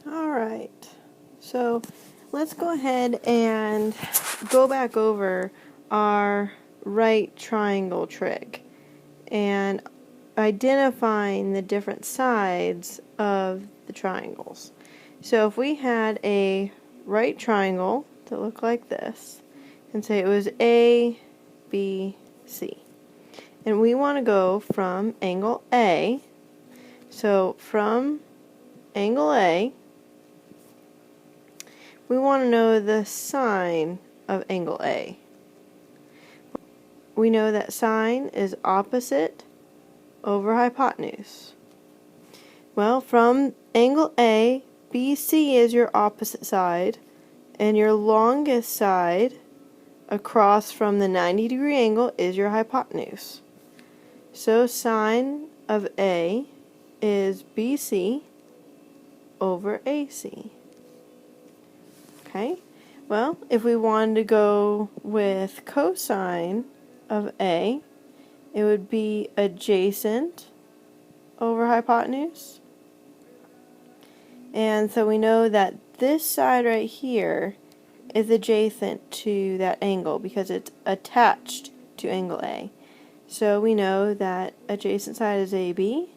Alright, so let's go ahead and go back over our right triangle trig and identifying the different sides of the triangles. So if we had a right triangle that looked like this, and say it was A, B, C, and we want to go from angle A, so from angle A, we want to know the sine of angle A. We know that sine is opposite over hypotenuse. Well, from angle A, BC is your opposite side, and your longest side across from the 90-degree angle is your hypotenuse. So sine of A is BC over AC. Okay, well, if we wanted to go with cosine of A, it would be adjacent over hypotenuse. And so we know that this side right here is adjacent to that angle because it's attached to angle A. So we know that adjacent side is AB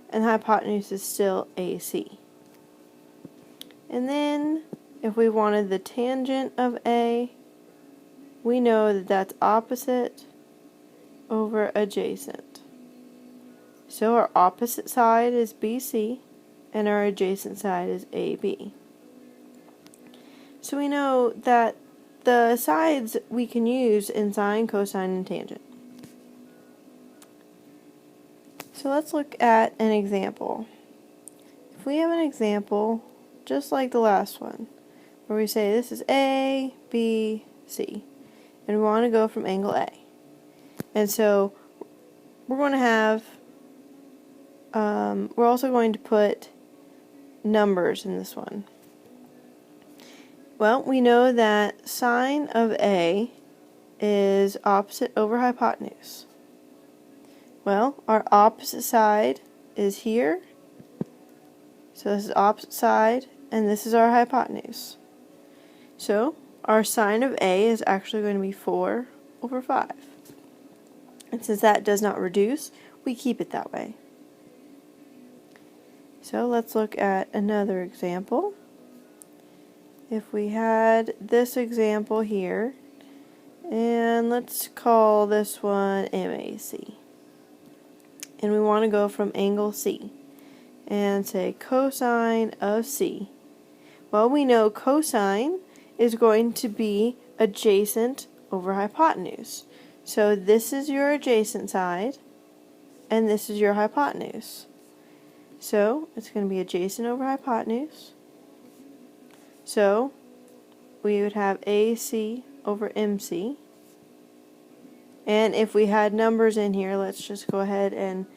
and the hypotenuse is still AC. And then if we wanted the tangent of A, we know that that's opposite over adjacent. So our opposite side is BC and our adjacent side is AB. So we know that the sides we can use in sine, cosine, and tangent. So let's look at an example. If we have an example just like the last one, where we say this is A, B, C, and we want to go from angle A. And so we're going to have, we're also going to put numbers in this one. Well, we know that sine of A is opposite over hypotenuse. Well, our opposite side is here. So this is opposite side, and this is our hypotenuse. So our sine of A is actually going to be 4 over 5. And since that does not reduce, we keep it that way. So let's look at another example. If we had this example here, and let's call this one MAC. And we want to go from angle C and say cosine of C. Well, we know cosine is going to be adjacent over hypotenuse. So this is your adjacent side, and this is your hypotenuse. So it's going to be adjacent over hypotenuse. So we would have AC over MC. And if we had numbers in here, let's just go ahead and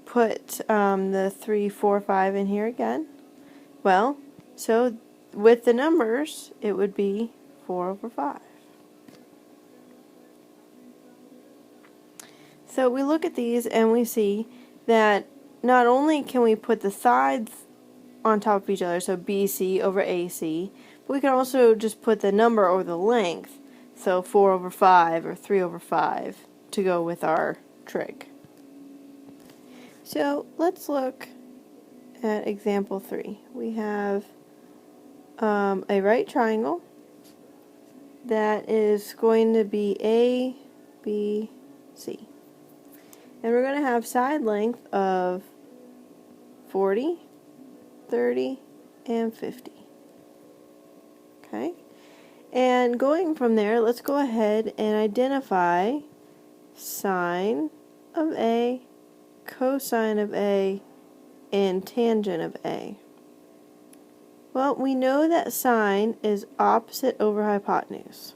put the 3, 4, 5 in here again. Well, so with the numbers, it would be 4 over 5. So we look at these and we see that not only can we put the sides on top of each other, so BC over AC, but we can also just put the number over the length, so 4 over 5 or 3 over 5 to go with our trig. So let's look at example 3. We have a right triangle that is going to be A, B, C. And we're going to have side length of 40, 30, and 50. Okay? And going from there, let's go ahead and identify sine of A, cosine of A, and tangent of A. Well, we know that sine is opposite over hypotenuse.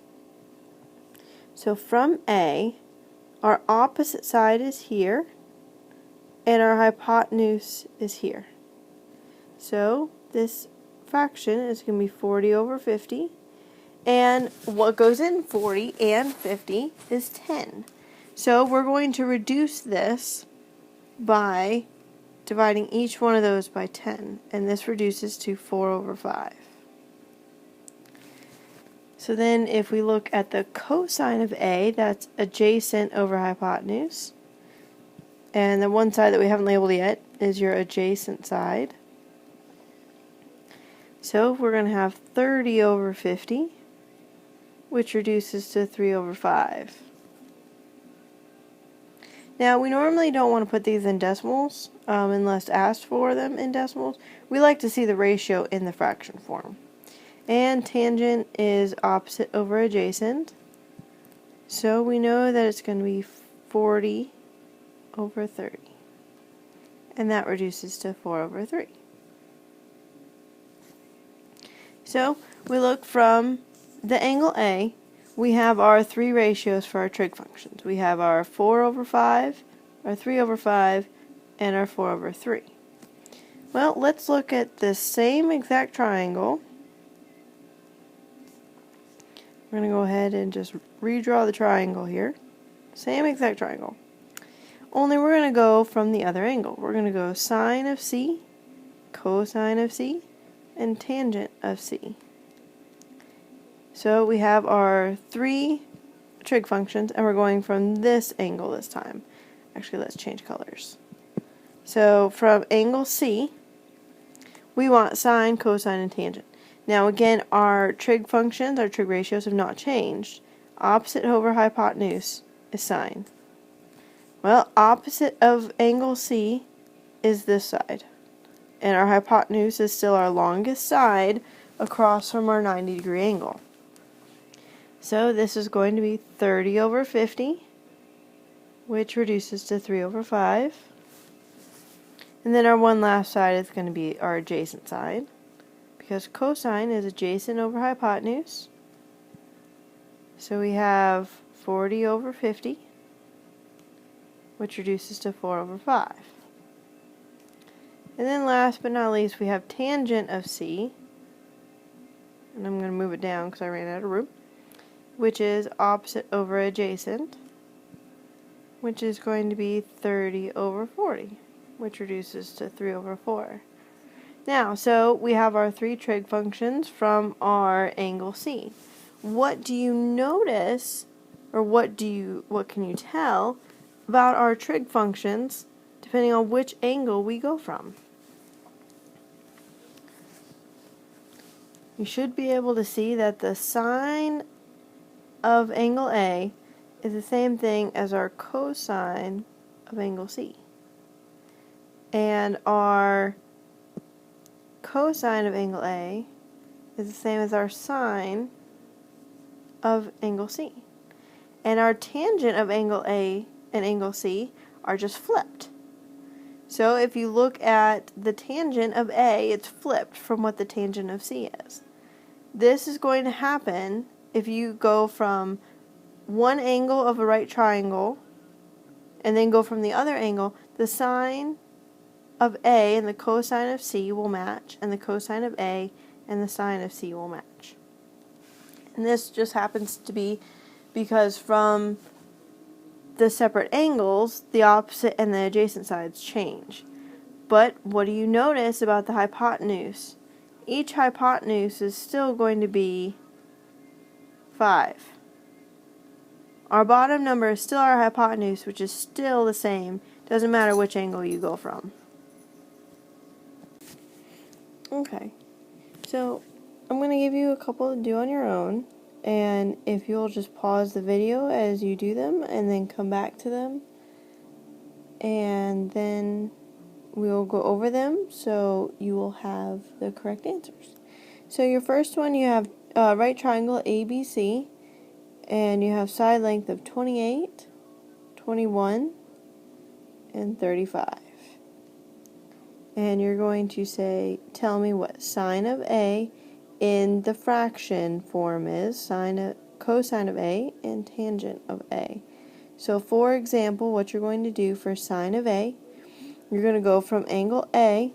So from A, our opposite side is here, and our hypotenuse is here. So this fraction is going to be 40 over 50, and what goes in 40 and 50 is 10. So we're going to reduce this by dividing each one of those by 10, and this reduces to 4 over 5. So then if we look at the cosine of A, that's adjacent over hypotenuse. And the one side that we haven't labeled yet is your adjacent side. So we're going to have 30 over 50, which reduces to 3 over 5. Now, we normally don't want to put these in decimals unless asked for them in decimals. We like to see the ratio in the fraction form. And tangent is opposite over adjacent. So we know that it's going to be 40 over 30. And that reduces to 4 over 3. So we look from the angle A. We have our three ratios for our trig functions. We have our 4 over 5, our 3 over 5, and our 4 over 3. Well, let's look at the same exact triangle. We're going to go ahead and just redraw the triangle here. Same exact triangle. Only we're going to go from the other angle. We're going to go sine of C, cosine of C, and tangent of C. So we have our three trig functions, and we're going from this angle this time. Actually, let's change colors. So from angle C, we want sine, cosine, and tangent. Now again, our trig functions, our trig ratios have not changed. Opposite over hypotenuse is sine. Well, opposite of angle C is this side. And our hypotenuse is still our longest side across from our 90-degree angle. So this is going to be 30 over 50, which reduces to 3 over 5. And then our one last side is going to be our adjacent side, because cosine is adjacent over hypotenuse. So we have 40 over 50, which reduces to 4 over 5. And then last but not least, we have tangent of C, and I'm going to move it down because I ran out of room, which is opposite over adjacent, which is going to be 30 over 40, which reduces to 3 over 4. Now, so we have our three trig functions from our angle C. What do you notice, or what can you tell about our trig functions depending on which angle we go from? You should be able to see that the sine of angle A is the same thing as our cosine of angle C. And our cosine of angle A is the same as our sine of angle C. And our tangent of angle A and angle C are just flipped. So if you look at the tangent of A, it's flipped from what the tangent of C is. This is going to happen if you go from one angle of a right triangle and then go from the other angle. The sine of A and the cosine of C will match, and the cosine of A and the sine of C will match. And this just happens to be because from the separate angles, the opposite and the adjacent sides change. But what do you notice about the hypotenuse? Each hypotenuse is still going to be 5. Our bottom number is still our hypotenuse, which is still the same. Doesn't matter which angle you go from. Okay, so I'm going to give you a couple to do on your own, and if you'll just pause the video as you do them and then come back to them, and then we'll go over them so you will have the correct answers. So your first one, you have right triangle ABC, and you have side length of 28, 21, and 35. And you're going to say, tell me what sine of A in the fraction form is, cosine of A and tangent of A. So for example, what you're going to do for sine of A, you're going to go from angle A,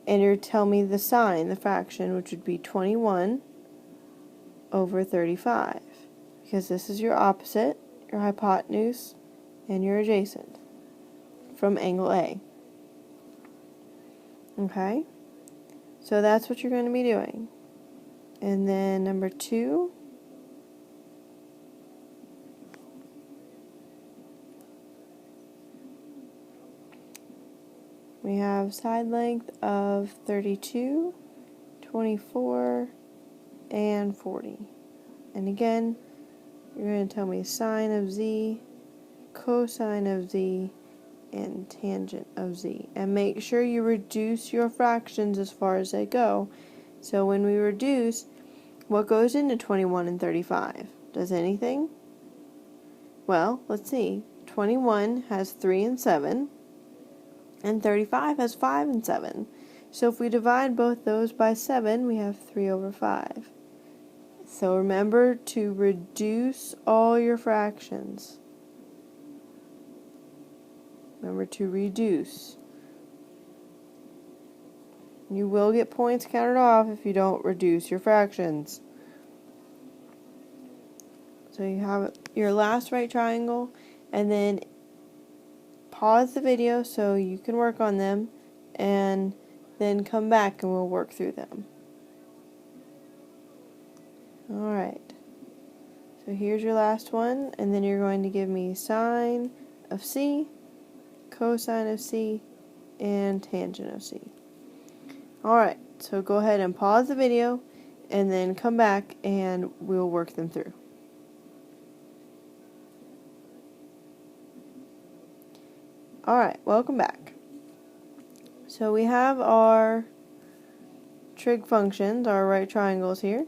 and you're tell me the sine, the fraction, which would be 21 over 35. Because this is your opposite, your hypotenuse, and your adjacent from angle A. Okay, so that's what you're going to be doing. And then number 2, we have side length of 32, 24, and 40. And again, you're going to tell me sine of z, cosine of z, and tangent of z. And make sure you reduce your fractions as far as they go. So when we reduce, what goes into 21 and 35? Does anything? Well, let's see. 21 has 3 and 7, and 35 has 5 and 7. So if we divide both those by 7, we have 3 over 5. So remember to reduce all your fractions. Remember to reduce. You will get points counted off if you don't reduce your fractions. So you have your last right triangle, and then pause the video so you can work on them, and then come back and we'll work through them. Alright, so here's your last one, and then you're going to give me sine of c, cosine of c, and tangent of c. Alright, so go ahead and pause the video, and then come back and we'll work them through. Alright, welcome back. So we have our trig functions, our right triangles here.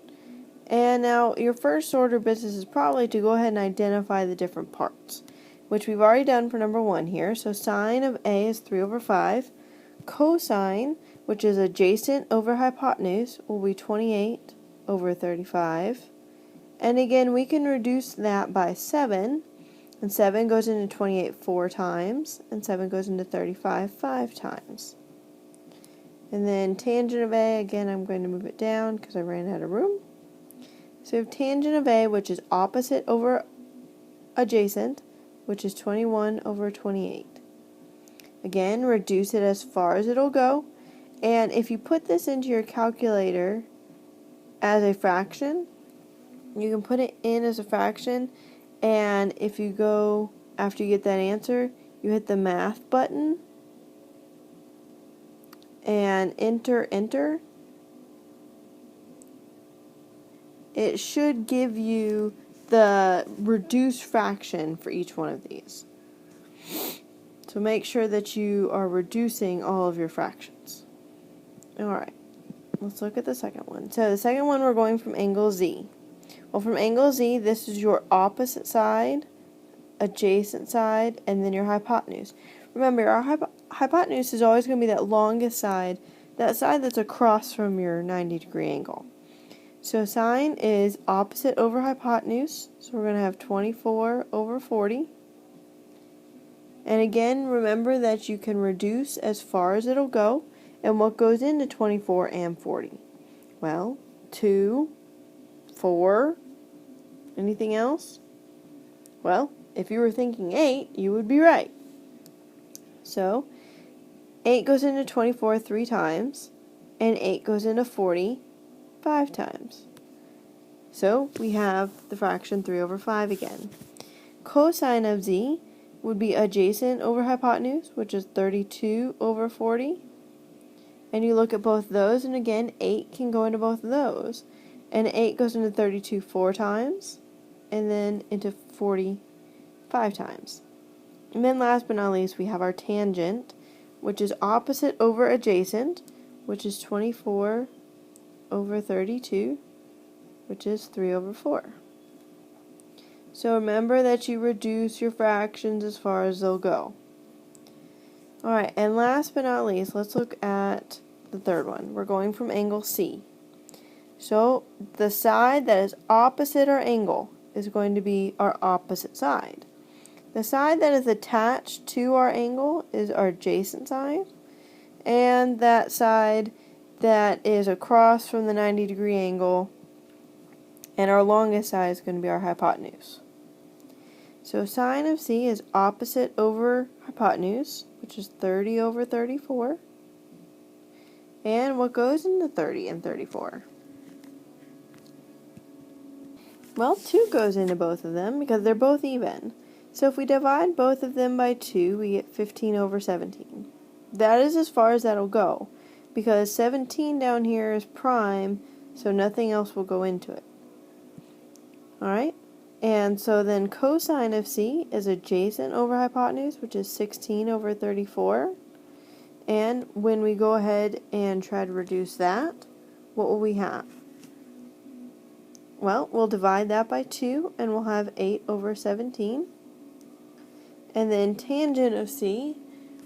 And now your first order of business is probably to go ahead and identify the different parts, which we've already done for number 1 here. So sine of A is 3 over 5. Cosine, which is adjacent over hypotenuse, will be 28 over 35. And again, we can reduce that by 7. And 7 goes into 28 4 times, and 7 goes into 35 5 times. And then tangent of A, again, I'm going to move it down because I ran out of room. So we have tangent of A, which is opposite over adjacent, which is 21 over 28. Again, reduce it as far as it'll go. And if you put this into your calculator as a fraction, you can put it in as a fraction, and if you go, after you get that answer, you hit the math button and enter. It should give you the reduced fraction for each one of these. So make sure that you are reducing all of your fractions. Alright, let's look at the second one. So the second one, we're going from angle Z. Well, from angle Z, this is your opposite side, adjacent side, and then your hypotenuse. Remember, our hypotenuse is always going to be that longest side, that side that's across from your 90-degree angle. So sine is opposite over hypotenuse, so we're going to have 24 over 40. And again, remember that you can reduce as far as it'll go. And what goes into 24 and 40? Well, 2, 4, anything else? Well, if you were thinking 8, you would be right. So, 8 goes into 24 3 times, and 8 goes into 40 5 times. So, we have the fraction 3 over 5 again. Cosine of z would be adjacent over hypotenuse, which is 32 over 40. And you look at both those, and again, 8 can go into both of those. And 8 goes into 32 4 times, and then into 40 5 times. And then last but not least, we have our tangent, which is opposite over adjacent, which is 24 over 32, which is 3 over 4. So remember that you reduce your fractions as far as they'll go. Alright, and last but not least, let's look at the third one. We're going from angle C. So the side that is opposite our angle is going to be our opposite side. The side that is attached to our angle is our adjacent side, and that side that is across from the 90-degree angle, and our longest side is going to be our hypotenuse. So sine of C is opposite over hypotenuse, which is 30 over 34. And what goes into 30 and 34? Well, 2 goes into both of them because they're both even. So if we divide both of them by 2, we get 15 over 17. That is as far as that'll go, because 17 down here is prime, so nothing else will go into it. Alright? And so then cosine of C is adjacent over hypotenuse, which is 16 over 34. And when we go ahead and try to reduce that, what will we have? Well, we'll divide that by 2, and we'll have 8 over 17. And then tangent of C,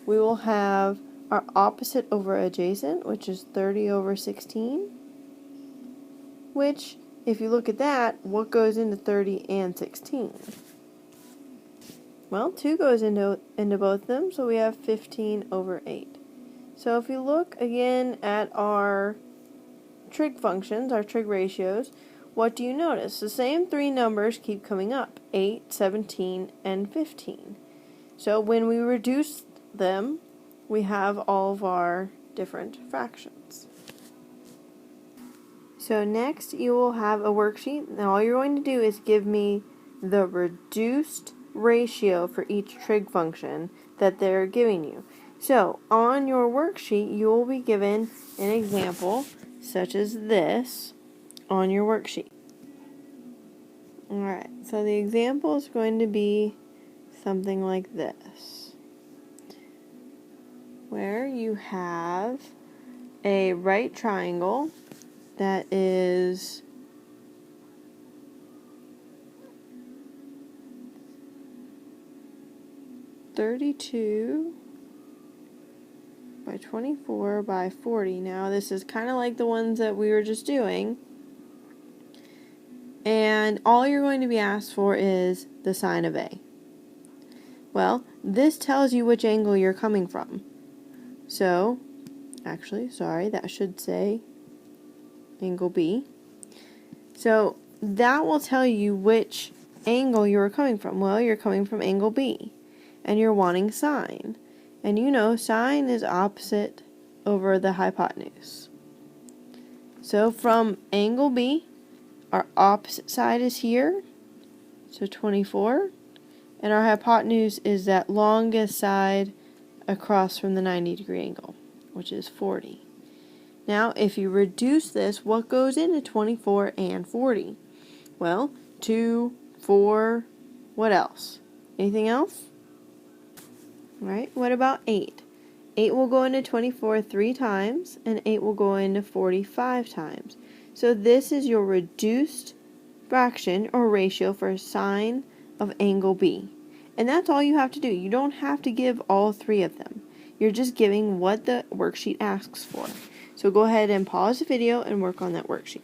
we will have our opposite over adjacent, which is 30 over 16. Which, if you look at that, what goes into 30 and 16? Well, 2 goes into both of them, so we have 15 over 8. So if you look again at our trig functions, our trig ratios, what do you notice? The same 3 numbers keep coming up, 8, 17, and 15. So when we reduce them, we have all of our different fractions. So next you will have a worksheet, and all you're going to do is give me the reduced ratio for each trig function that they're giving you. So on your worksheet you will be given an example such as this on your worksheet. Alright, so the example is going to be something like this, where you have a right triangle that is 32 by 24 by 40. Now this is kind of like the ones that we were just doing, and all you're going to be asked for is the sine of A. Well, this tells you which angle you're coming from. So, actually, sorry, that should say angle B. So, that will tell you which angle you're coming from. Well, you're coming from angle B, and you're wanting sine. And you know sine is opposite over the hypotenuse. So, from angle B, our opposite side is here, so 24, and our hypotenuse is that longest side across from the 90-degree angle, which is 40. Now, if you reduce this, what goes into 24 and 40? Well, 2, 4, what else? Anything else? All right, what about 8? 8 will go into 24 3 times, and 8 will go into 45 times. So this is your reduced fraction or ratio for sine of angle B. And that's all you have to do. You don't have to give all 3 of them. You're just giving what the worksheet asks for. So go ahead and pause the video and work on that worksheet.